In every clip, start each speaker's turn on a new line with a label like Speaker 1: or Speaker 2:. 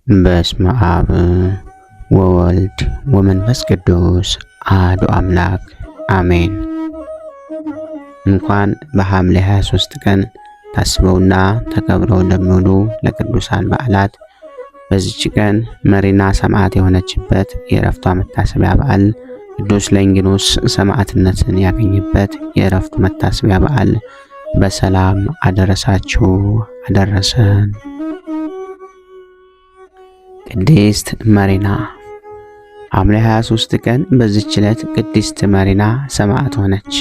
Speaker 1: በስመ አብ ወወልድ ወመንፈስ ቅዱስ አሐዱ አምላክ አሜን። እንኳን በሐምሌ 23 ቀን ታስበውና ተከብረው ለሚውሉ ለቅዱሳን በዓላት በዚች ቀን መሪና ሰማዕት የሆነችበት የዕረፍቷ መታሰቢያ በዓል፣ ቅዱስ ለንጊኖስ ሰማዕትነትን ያገኘበት የዕረፍቱ መታሰቢያ በዓል በሰላም አደረሳችሁ አደረሰን። ቅድስት መሪና ሐምሌ 23 ቀን በዚች ዕለት ቅድስት መሪና ሰማዕት ሆነች።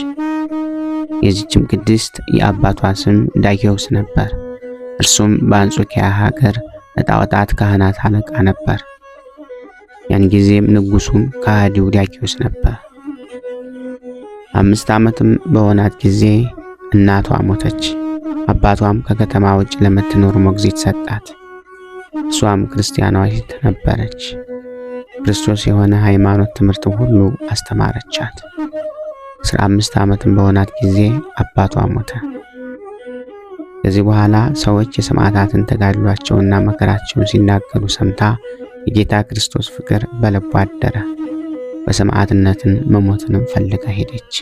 Speaker 1: የዚችም ቅድስት የአባቷ ስም ዳኪዎስ ነበር። እርሱም በአንጾኪያ ሀገር ለጣዖታት ካህናት አለቃ ነበር። ያን ጊዜም ንጉሱም ከሃዲው ዳኪዎስ ነበር። 5 ዓመትም በሆናት ጊዜ እናቷ ሞተች። አባቷም ከከተማ ውጭ ለምትኖር ሞግዚት ሰጣት። እሷም ክርስቲያናዊት ነበረች። ክርስቶስ የሆነ ሃይማኖት ትምህርት ሁሉ አስተማረቻት። 15 ዓመትም በሆናት ጊዜ አባቷ ሞተ። ከዚህ በኋላ ሰዎች የሰማዕታትን ተጋድሏቸውና መከራቸውን ሲናገሩ ሰምታ የጌታ ክርስቶስ ፍቅር በልቧ አደረ። በሰማዕትነትን መሞትንም ፈልጋ ሄደች።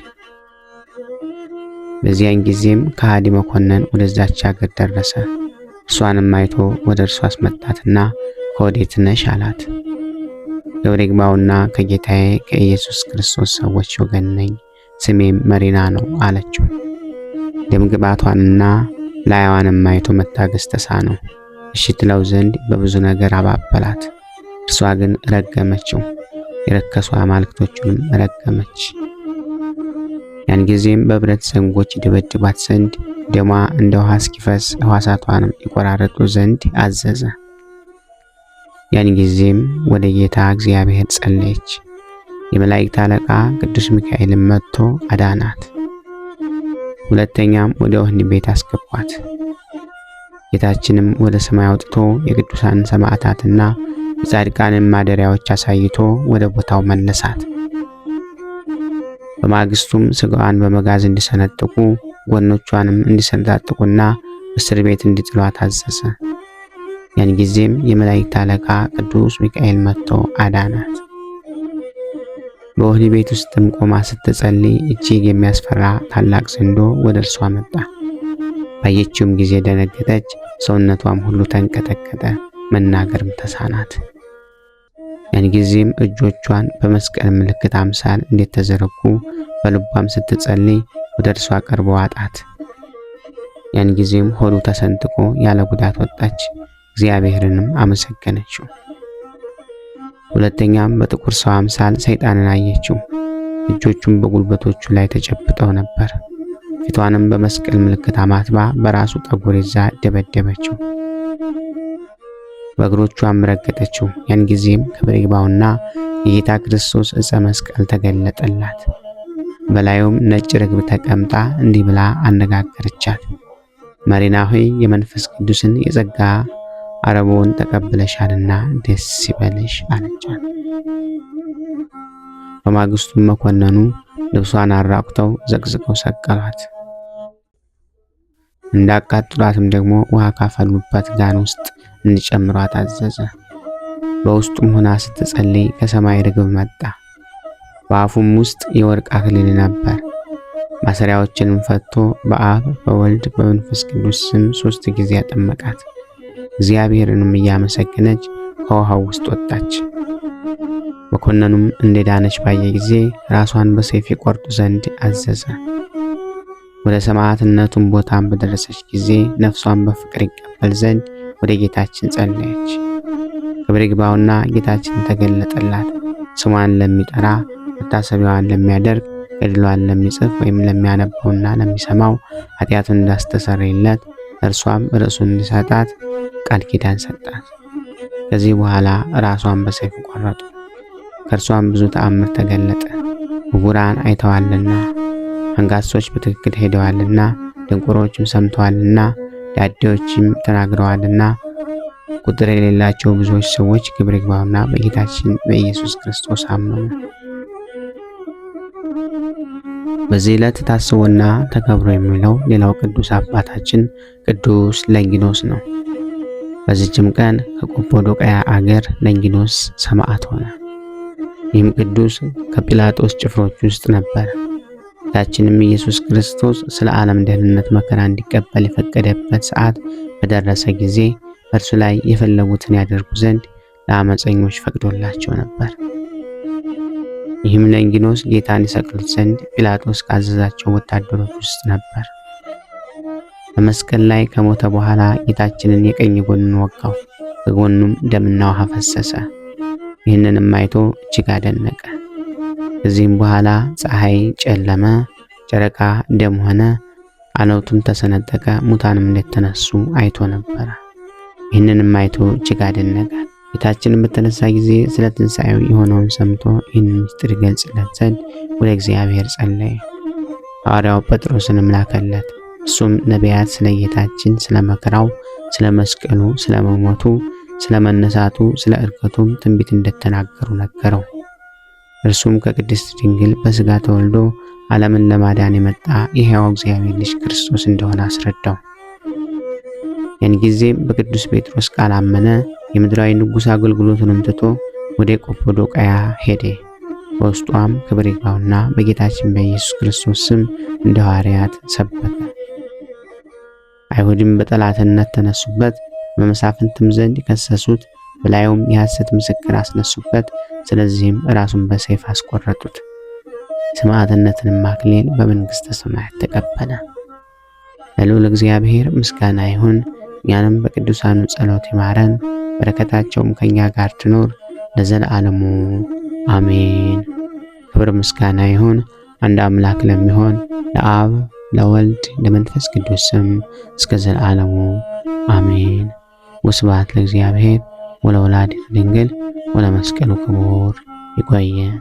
Speaker 1: በዚያን ጊዜም ከሃዲ መኮንን ወደዛች ሀገር ደረሰ። እርሷንም አይቶ ወደ እርሷ አስመጣትና ከወዴት ነሽ አላት። ክብር ይግባውና ከጌታዬ ከኢየሱስ ክርስቶስ ሰዎች ወገን ነኝ፣ ስሜም መሪና ነው አለችው። ደምግባቷንና ላይዋንም አይቶ መታገስ ተሳነው። እሺ ትለው ዘንድ በብዙ ነገር አባበላት። እርሷ ግን ረገመችው፣ የረከሱ አማልክቶቹንም ረገመች። ያን ጊዜም በብረት ዘንጎች ይደበድቧት ዘንድ ደሟ እንደ ውሃ እስኪፈስ ሕዋሳቷንም ይቆራረጡ ዘንድ አዘዘ። ያን ጊዜም ወደ ጌታ እግዚአብሔር ጸለየች። የመላእክት አለቃ ቅዱስ ሚካኤልም መጥቶ አዳናት። ሁለተኛም ወደ ወህኒ ቤት አስገቧት። ጌታችንም ወደ ሰማይ አውጥቶ የቅዱሳን ሰማዕታትና የጻድቃንን ማደሪያዎች አሳይቶ ወደ ቦታው መለሳት። በማግስቱም ስጋዋን በመጋዝ እንዲሰነጥቁ ጎኖቿንም እንዲሰነጣጥቁና እስር ቤት እንዲጥሏት አዘዘ። ያን ጊዜም የመላእክት አለቃ ቅዱስ ሚካኤል መጥቶ አዳናት። በወህኒ ቤት ውስጥም ቆማ ስትጸልይ እጅግ የሚያስፈራ ታላቅ ዘንዶ ወደ እርሷ መጣ። ባየችውም ጊዜ ደነገጠች፣ ሰውነቷም ሁሉ ተንቀጠቀጠ፣ መናገርም ተሳናት። ያን ጊዜም እጆቿን በመስቀል ምልክት አምሳል እንዴት ተዘረጉ፣ በልቧም ስትጸልይ ወደ እርሷ ቀርቦ አጣት። ያን ጊዜም ሆዱ ተሰንጥቆ ያለ ጉዳት ወጣች፣ እግዚአብሔርንም አመሰገነችው። ሁለተኛም በጥቁር ሰው አምሳል ሰይጣንን አየችው። እጆቹም በጉልበቶቹ ላይ ተጨብጠው ነበር። ፊቷንም በመስቀል ምልክት አማትባ በራሱ ጠጉር ይዛ ደበደበችው፣ በእግሮቿም ረገጠችው። ያን ጊዜም ክብር ይግባውና የጌታ ክርስቶስ ዕፀ መስቀል ተገለጠላት። በላዩም ነጭ ርግብ ተቀምጣ እንዲህ ብላ አነጋገረቻት። መሪና ሆይ የመንፈስ ቅዱስን የጸጋ አረቦን ተቀብለሻልና ደስ ይበልሽ አለቻት። በማግስቱም መኮንኑ ልብሷን አራቁተው ዘቅዝቀው ሰቀሏት። እንዳቃጥሏትም ደግሞ ውሃ ካፈሉበት ጋን ውስጥ እንዲጨምሯት አዘዘ። በውስጡም ሆና ስትጸልይ ከሰማይ ርግብ መጣ። በአፉም ውስጥ የወርቅ አክሊል ነበር። ማሰሪያዎችንም ፈቶ በአብ በወልድ በመንፈስ ቅዱስ ስም 3 ጊዜ ያጠመቃት። እግዚአብሔርንም እያመሰገነች ከውሃው ውስጥ ወጣች። መኮንኑም እንደዳነች ባየ ጊዜ ራሷን በሰይፍ ይቆርጡ ዘንድ አዘዘ። ወደ ሰማዕትነቱም ቦታም በደረሰች ጊዜ ነፍሷን በፍቅር ይቀበል ዘንድ ወደ ጌታችን ጸለየች። ክብር ይግባውና ጌታችን ተገለጠላት። ስሟን ለሚጠራ መታሰቢያዋን ለሚያደርግ ገድሏን ለሚጽፍ ወይም ለሚያነበውና ለሚሰማው ኃጢአቱን እንዳስተሰርይለት እርሷም ርዕሱን እንዲሰጣት ቃል ኪዳን ሰጣት። ከዚህ በኋላ ራሷን በሰይፍ ቆረጡ። ከእርሷም ብዙ ተአምር ተገለጠ። ዕውራን አይተዋልና፣ አንጋሶች በትክክል ሄደዋልና፣ ድንቁሮችም ሰምተዋልና፣ ዳዴዎችም ተናግረዋልና ቁጥር የሌላቸው ብዙዎች ሰዎች ክብር ይግባውና በጌታችን በኢየሱስ ክርስቶስ አመኑ። በዚህ ዕለት ታስቦና ተከብሮ የሚውለው ሌላው ቅዱስ አባታችን ቅዱስ ለንጊኖስ ነው። በዚችም ቀን ከቆጶዶቅያ አገር ለንጊኖስ ሰማዕት ሆነ። ይህም ቅዱስ ከጲላጦስ ጭፍሮች ውስጥ ነበር። ጌታችንም ኢየሱስ ክርስቶስ ስለ ዓለም ደህንነት መከራ እንዲቀበል የፈቀደበት ሰዓት በደረሰ ጊዜ በእርሱ ላይ የፈለጉትን ያደርጉ ዘንድ ለአመፀኞች ፈቅዶላቸው ነበር። ይህም ለንጊኖስ ጌታን ይሰቅሉት ዘንድ ጲላጦስ ካዘዛቸው ወታደሮች ውስጥ ነበር። በመስቀል ላይ ከሞተ በኋላ ጌታችንን የቀኝ ጎኑን ወጋው፣ ከጎኑም ደምና ውሃ ፈሰሰ። ይህንንም አይቶ እጅግ አደነቀ። ከዚህም በኋላ ፀሐይ ጨለመ፣ ጨረቃ ደም ሆነ፣ አለቱም ተሰነጠቀ፣ ሙታንም እንደተነሱ አይቶ ነበረ። ይህንንም አይቶ እጅግ አደነቀ። ጌታችንን በተነሳ ጊዜ ስለ ትንሣኤው የሆነውን ሰምቶ ይህንን ምስጢር ይገልጽለት ዘንድ ወደ እግዚአብሔር ጸለየ። ሐዋርያው ጴጥሮስንም ላከለት። እሱም ነቢያት ስለ ጌታችን ስለ መከራው፣ ስለ መስቀሉ፣ ስለ መሞቱ፣ ስለ መነሳቱ፣ ስለ ዕርገቱም ትንቢት እንደተናገሩ ነገረው። እርሱም ከቅድስት ድንግል በሥጋ ተወልዶ ዓለምን ለማዳን የመጣ የሕያው እግዚአብሔር ልጅ ክርስቶስ እንደሆነ አስረዳው። ያን ጊዜም በቅዱስ ጴጥሮስ ቃል አመነ። የምድራዊ ንጉሥ አገልግሎቱንም ትቶ ወደ ቆጶዶቅያ ሄደ። በውስጧም ክብር ይግባውና በጌታችን በኢየሱስ ክርስቶስ ስም እንደ ሐዋርያት ሰበከ። አይሁድም በጠላትነት ተነሱበት፣ በመሳፍንትም ዘንድ ከሰሱት፣ በላዩም የሐሰት ምስክር አስነሱበት። ስለዚህም ራሱን በሰይፍ አስቆረጡት። ሰማዕትነትንም አክሊል በመንግሥተ ሰማያት ተቀበለ። ለልዑል እግዚአብሔር ምስጋና ይሁን። እኛንም በቅዱሳኑ ጸሎት ይማረን፣ በረከታቸውም ከኛ ጋር ትኖር ለዘለዓለሙ አሜን። ክብር ምስጋና ይሁን አንድ አምላክ ለሚሆን ለአብ ለወልድ ለመንፈስ ቅዱስ ስም እስከ ዘለዓለሙ አሜን። ወስብሐት ለእግዚአብሔር ወለወላዲቱ ድንግል ወለመስቀሉ ክቡር። ይቆየን።